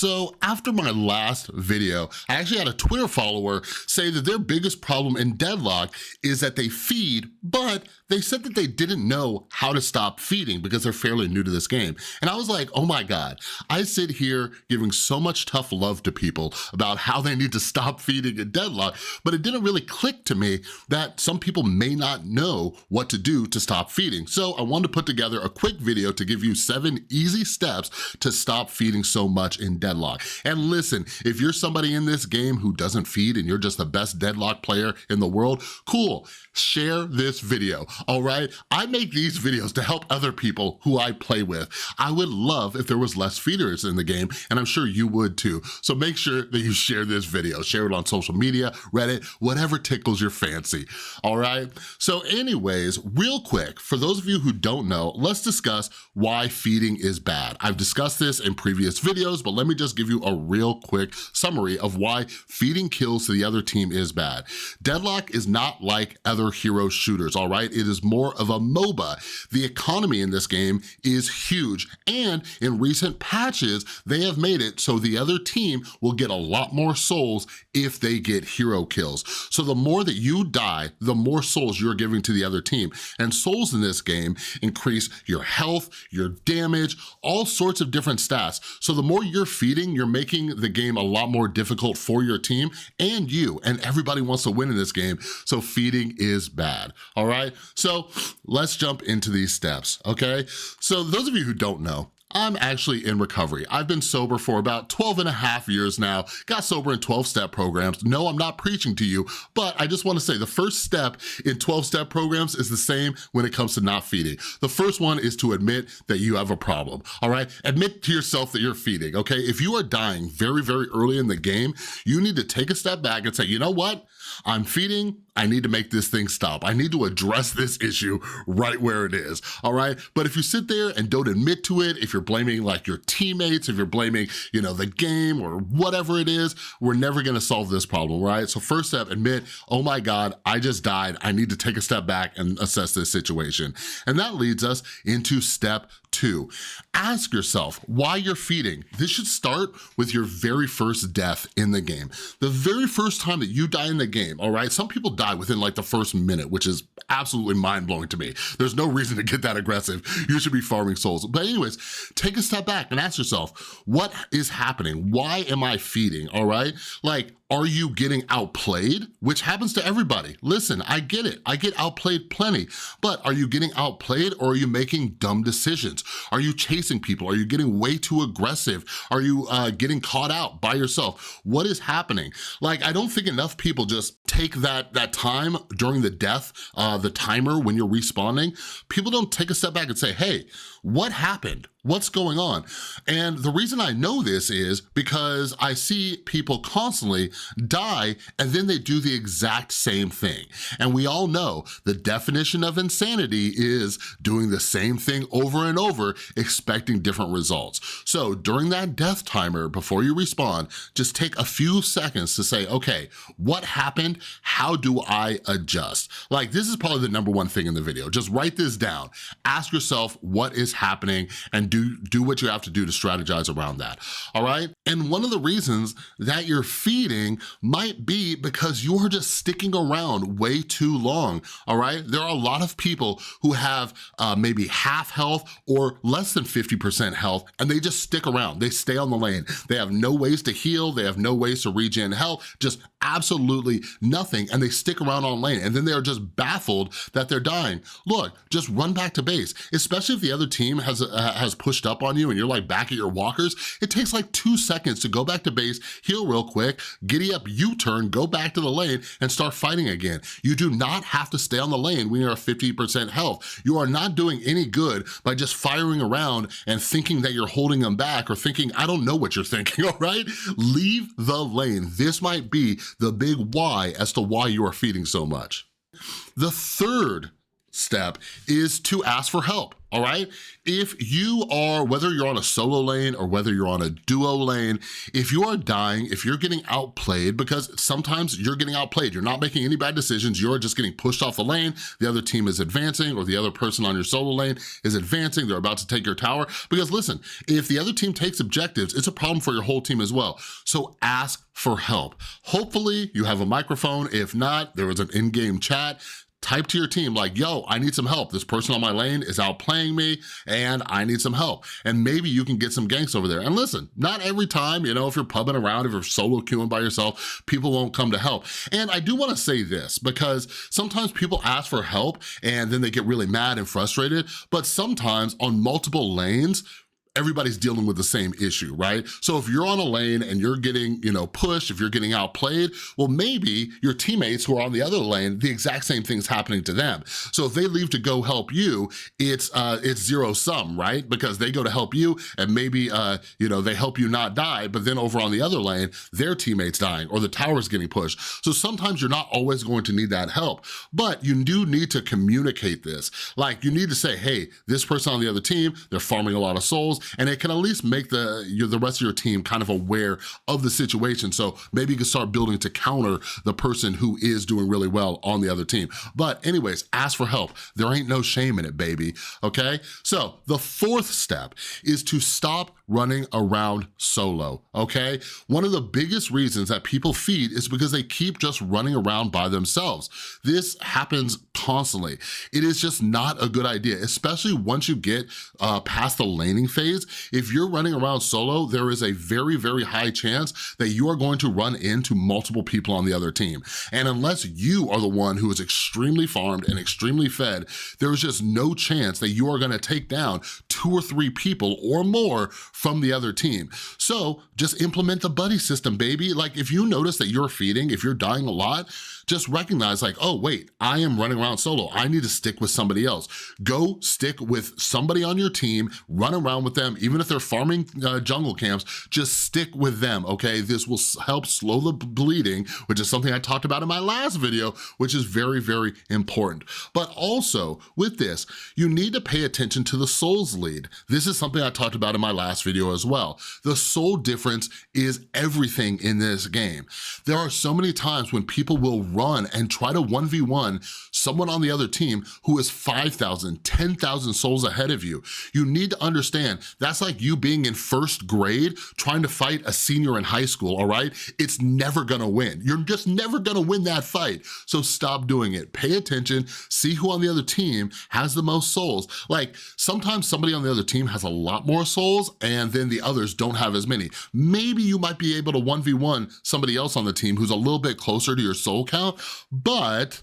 So after my last video, I actually had a Twitter follower say that their biggest problem in Deadlock is that they feed, but they said that they didn't know how to stop feeding because they're fairly new to this game. And I was like, oh my God, I sit here giving so much tough love to people about how they need to stop feeding in Deadlock, but it didn't really click to me that some people may not know what to do to stop feeding. So I wanted to put together a quick video to give you 7 easy steps to stop feeding so much in Deadlock. And listen, if you're somebody in this game who doesn't feed and you're just the best Deadlock player in the world, cool, share this video, all right? I make these videos to help other people who I play with. I would love if there was less feeders in the game, and I'm sure you would too. So make sure that you share this video, share it on social media, Reddit, whatever tickles your fancy, all right? So anyways, real quick, for those of you who don't know, let's discuss why feeding is bad. I've discussed this in previous videos, but let me just give you a real quick summary of why feeding kills to the other team is bad. Deadlock is not like other hero shooters, all right? It is more of a MOBA. The economy in this game is huge, and in recent patches, they have made it so the other team will get a lot more souls if they get hero kills. So the more that you die, the more souls you're giving to the other team. And souls in this game increase your health, your damage, all sorts of different stats. So the more you're feeding, you're making the game a lot more difficult for your team and you, and everybody wants to win in this game, so feeding is bad, all right? So let's jump into these steps, okay? So those of you who don't know, I'm actually in recovery. I've been sober for about 12 and a half years now, got sober in 12-step programs. No, I'm not preaching to you, but I just wanna say the first step in 12-step programs is the same when it comes to not feeding. The first one is to admit that you have a problem, all right? Admit to yourself that you're feeding, okay? If you are dying very, very early in the game, you need to take a step back and say, you know what? I'm feeding, I need to make this thing stop. I need to address this issue right where it is, all right? But if you sit there and don't admit to it, if you're blaming like your teammates, if you're blaming, you know, the game or whatever it is, we're never gonna solve this problem, right? So first step, admit, oh my God, I just died. I need to take a step back and assess this situation. And that leads us into step 2. Ask yourself why you're feeding. This should start with your very first death in the game. The very first time that you die in the game, all right? Some people die within like the first minute, which is absolutely mind-blowing to me. There's no reason to get that aggressive. You should be farming souls. But anyways, take a step back and ask yourself, what is happening? Why am I feeding, all right? Like, are you getting outplayed? Which happens to everybody. Listen, I get it. I get outplayed plenty. But are you getting outplayed or are you making dumb decisions? Are you chasing people? Are you getting way too aggressive? Are you getting caught out by yourself? What is happening? Like, I don't think enough people just take that time during the death, the timer when you're respawning. People don't take a step back and say, hey, what happened? What's going on? And the reason I know this is because I see people constantly die and then they do the exact same thing. And we all know the definition of insanity is doing the same thing over and over, expecting different results. So during that death timer, before you respawn, just take a few seconds to say, okay, what happened? How do I adjust? Like, this is probably the number one thing in the video. Just write this down. Ask yourself what is happening and do what you have to do to strategize around that, all right? And one of the reasons that you're feeding might be because you're just sticking around way too long, all right? There are a lot of people who have maybe half health or less than 50% health, and they just stick around. They stay on the lane. They have no ways to heal. They have no ways to regen health, just absolutely nothing, and they stick around on lane, and then they're just baffled that they're dying. Look, just run back to base, especially if the other team has pushed up on you and you're like back at your walkers. It takes like 2 seconds to go back to base, heal real quick, giddy up, U-turn, go back to the lane and start fighting again. You do not have to stay on the lane when you're at 50% health. You are not doing any good by just firing around and thinking that you're holding them back or thinking, I don't know what you're thinking, all right? Leave the lane. This might be the big why as to why you are feeding so much. The third step is to ask for help, all right? If you are, whether you're on a solo lane or whether you're on a duo lane, if you are dying, if you're getting outplayed, because sometimes you're getting outplayed, you're not making any bad decisions, you're just getting pushed off the lane, the other team is advancing, or the other person on your solo lane is advancing, they're about to take your tower, because listen, if the other team takes objectives, it's a problem for your whole team as well. So ask for help. Hopefully you have a microphone. If not, there is an in-game chat. Type to your team like, yo, I need some help. This person on my lane is outplaying me and I need some help. And maybe you can get some ganks over there. And listen, not every time, if you're pubbing around, if you're solo queuing by yourself, people won't come to help. And I do wanna say this, because sometimes people ask for help and then they get really mad and frustrated, but sometimes on multiple lanes, everybody's dealing with the same issue, right? So if you're on a lane and you're getting, pushed, if you're getting outplayed, well, maybe your teammates who are on the other lane, the exact same thing's happening to them. So if they leave to go help you, it's zero sum, right? Because they go to help you and maybe, they help you not die, but then over on the other lane, their teammate's dying or the tower's getting pushed. So sometimes you're not always going to need that help, but you do need to communicate this. Like you need to say, hey, this person on the other team, they're farming a lot of souls, and it can at least make the rest of your team kind of aware of the situation. So maybe you can start building to counter the person who is doing really well on the other team. But anyways, ask for help. There ain't no shame in it, baby, okay? So the fourth step is to stop running around solo, okay? One of the biggest reasons that people feed is because they keep just running around by themselves. This happens constantly. It is just not a good idea, especially once you get past the laning phase. If you're running around solo, there is a very, very high chance that you are going to run into multiple people on the other team. And unless you are the one who is extremely farmed and extremely fed, there is just no chance that you are gonna take down 2 or 3 people or more from the other team. So just implement the buddy system, baby. Like if you notice that you're feeding, if you're dying a lot, just recognize like, oh wait, I am running around solo. I need to stick with somebody else. Go stick with somebody on your team, run around with them, even if they're farming jungle camps, just stick with them, okay? This will help slow the bleeding, which is something I talked about in my last video, which is very, very important. But also with this, you need to pay attention to the souls lead. This is something I talked about in my last video as well. The soul difference is everything in this game. There are so many times when people will run and try to 1v1 someone on the other team who is 5,000, 10,000 souls ahead of you. You need to understand that's like you being in first grade trying to fight a senior in high school, all right? It's never gonna win. You're just never gonna win that fight. So stop doing it. Pay attention, see who on the other team has the most souls. Like sometimes somebody on the other team has a lot more souls and then the others don't have as many. Maybe you might be able to 1v1 somebody else on the team who's a little bit closer to your soul count, but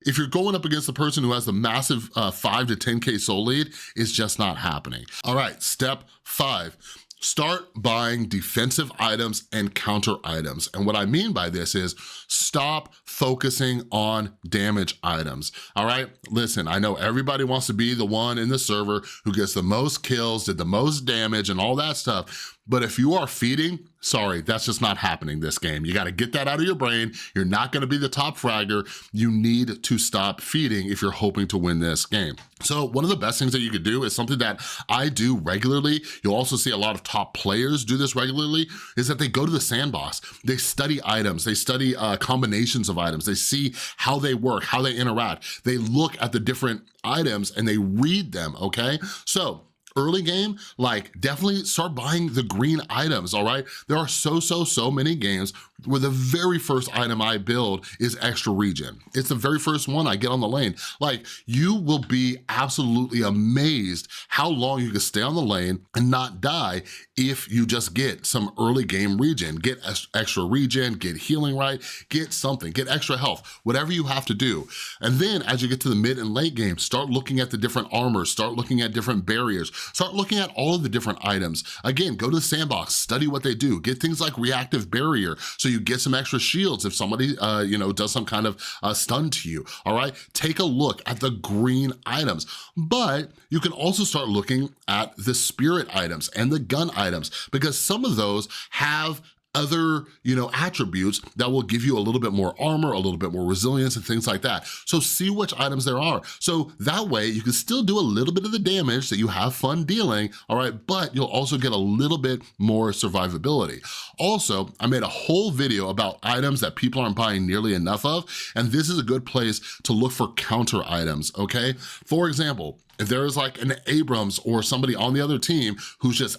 if you're going up against the person who has the massive 5 to 10K soul lead, it's just not happening. All right, step 5. Start buying defensive items and counter items. And what I mean by this is stop focusing on damage items, all right? Listen, I know everybody wants to be the one in the server who gets the most kills, did the most damage and all that stuff, but if you are feeding, sorry, that's just not happening this game. You gotta get that out of your brain. You're not gonna be the top fragger. You need to stop feeding if you're hoping to win this game. So one of the best things that you could do is something that I do regularly. You'll also see a lot of top players do this regularly, is that they go to the sandbox. They study items, they study combinations of items. They see how they work, how they interact. They look at the different items and they read them, okay? So early game, like definitely start buying the green items, all right? There are so many games where the very first item I build is extra regen. It's the very first one I get on the lane. Like you will be absolutely amazed how long you can stay on the lane and not die if you just get some early game regen. Get extra regen, get healing right, get something, get extra health, whatever you have to do. And then as you get to the mid and late game, start looking at the different armors, start looking at different barriers, start looking at all of the different items. Again, go to the sandbox, study what they do, get things like reactive barrier so you get some extra shields if somebody does some kind of stun to you, all right? Take a look at the green items, but you can also start looking at the spirit items and the gun items because some of those have other, attributes that will give you a little bit more armor, a little bit more resilience and things like that. So see which items there are. So that way you can still do a little bit of the damage that you have fun dealing, all right, but you'll also get a little bit more survivability. Also, I made a whole video about items that people aren't buying nearly enough of, and this is a good place to look for counter items, okay? For example, if there is like an Abrams or somebody on the other team who's just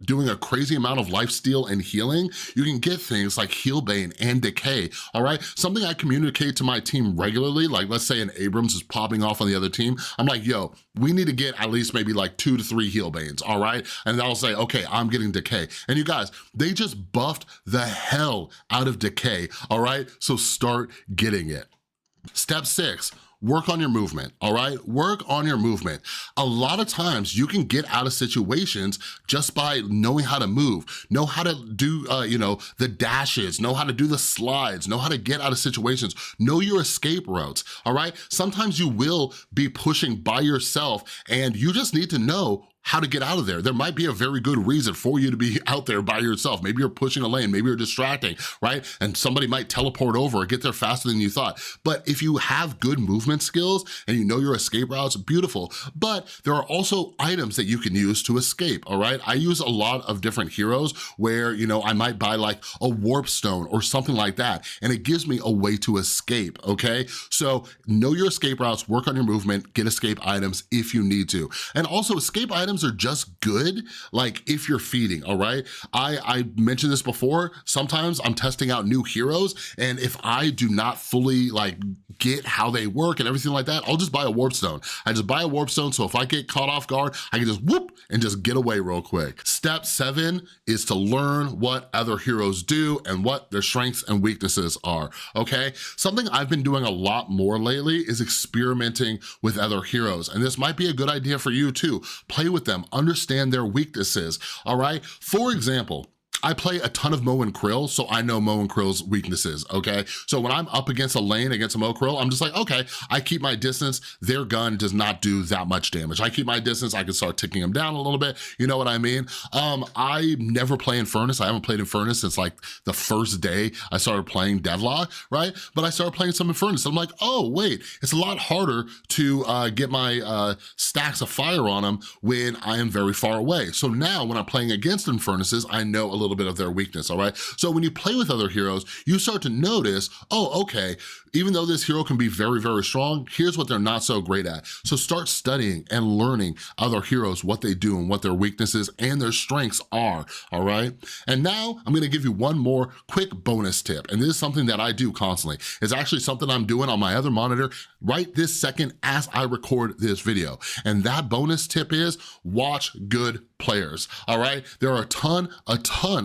doing a crazy amount of lifesteal and healing, you can get things like Healbane and Decay, all right? Something I communicate to my team regularly, like let's say an Abrams is popping off on the other team, I'm like, yo, we need to get at least maybe like 2 to 3 Healbanes, all right? And they'll say, okay, I'm getting Decay. And you guys, they just buffed the hell out of Decay, all right? So start getting it. Step 6, work on your movement, all right? Work on your movement. A lot of times you can get out of situations just by knowing how to move, know how to do, the dashes, know how to do the slides, know how to get out of situations, know your escape routes, all right? Sometimes you will be pushing by yourself and you just need to know how to get out of there. There might be a very good reason for you to be out there by yourself. Maybe you're pushing a lane, maybe you're distracting, right? And somebody might teleport over or get there faster than you thought. But if you have good movement skills and you know your escape routes, beautiful. But there are also items that you can use to escape, all right? I use a lot of different heroes where, I might buy like a warp stone or something like that, and it gives me a way to escape, okay? So know your escape routes, work on your movement, get escape items if you need to. And also escape items are just good, like if you're feeding, all right? I mentioned this before, sometimes I'm testing out new heroes, and if I do not fully get how they work and everything like that, I'll just buy a warp stone. I just buy a warp stone, so if I get caught off guard, I can just whoop and just get away real quick. Step 7 is to learn what other heroes do and what their strengths and weaknesses are, okay? Something I've been doing a lot more lately is experimenting with other heroes, and this might be a good idea for you too. Play with them, understand their weaknesses, all right? For example, I play a ton of Mo and Krill, so I know Mo and Krill's weaknesses, okay? So when I'm up against a lane against a Mo Krill, I'm just like, okay, I keep my distance, their gun does not do that much damage. I keep my distance, I can start ticking them down a little bit, you know what I mean? I never play Infernus, I haven't played Infernus since like the first day I started playing Deadlock, right? But I started playing some Infernus, I'm like, oh wait, it's a lot harder to get my stacks of fire on them when I am very far away. So now when I'm playing against Infernuses, I know a little bit of their weakness, all right? So when you play with other heroes, you start to notice, oh, okay, even though this hero can be very, very strong, here's what they're not so great at. So start studying and learning other heroes, what they do and what their weaknesses and their strengths are, all right? And now I'm gonna give you one more quick bonus tip, and this is something that I do constantly. It's actually something I'm doing on my other monitor right this second as I record this video. And that bonus tip is watch good players, all right? There are a ton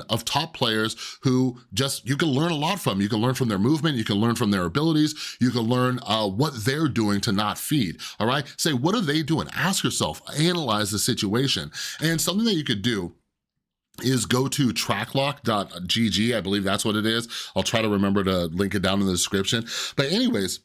of top players who you can learn a lot from. You can learn from their movement, you can learn from their abilities, you can learn what they're doing to not feed, all right? Say, what are they doing? Ask yourself, analyze the situation. And something that you could do is go to tracklock.gg, I believe that's what it is. I'll try to remember to link it down in the description. But anyways,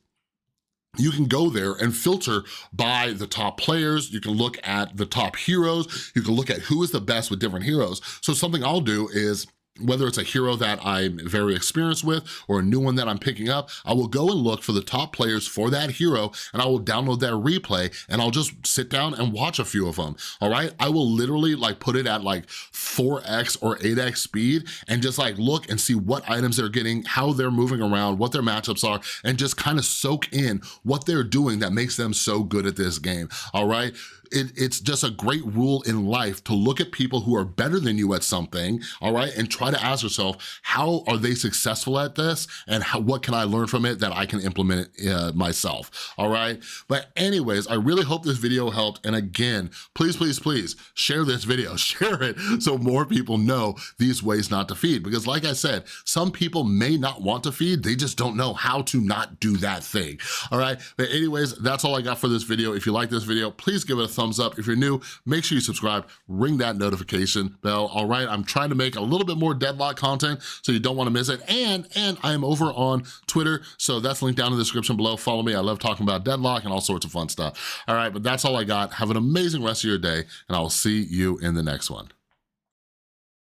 you can go there and filter by the top players, you can look at the top heroes, you can look at who is the best with different heroes. So something I'll do is, whether it's a hero that I'm very experienced with or a new one that I'm picking up, I will go and look for the top players for that hero and I will download that replay and I'll just sit down and watch a few of them, all right? I will literally put it at 4x or 8x speed and just look and see what items they're getting, how they're moving around, what their matchups are, and just kind of soak in what they're doing that makes them so good at this game, all right? It's just a great rule in life to look at people who are better than you at something, all right, and try to ask yourself, how are they successful at this, and what can I learn from it that I can implement it myself, all right? But anyways, I really hope this video helped, and again, please, please, please share this video, share it so more people know these ways not to feed, because like I said, some people may not want to feed, they just don't know how to not do that thing, all right? But anyways, that's all I got for this video. If you like this video, please give it a thumbs up. If you're new, make sure you subscribe, ring that notification bell, all right? I'm trying to make a little bit more Deadlock content, so you don't wanna miss it. And I am over on Twitter, so that's linked down in the description below. Follow me, I love talking about Deadlock and all sorts of fun stuff. All right, but that's all I got. Have an amazing rest of your day, and I will see you in the next one.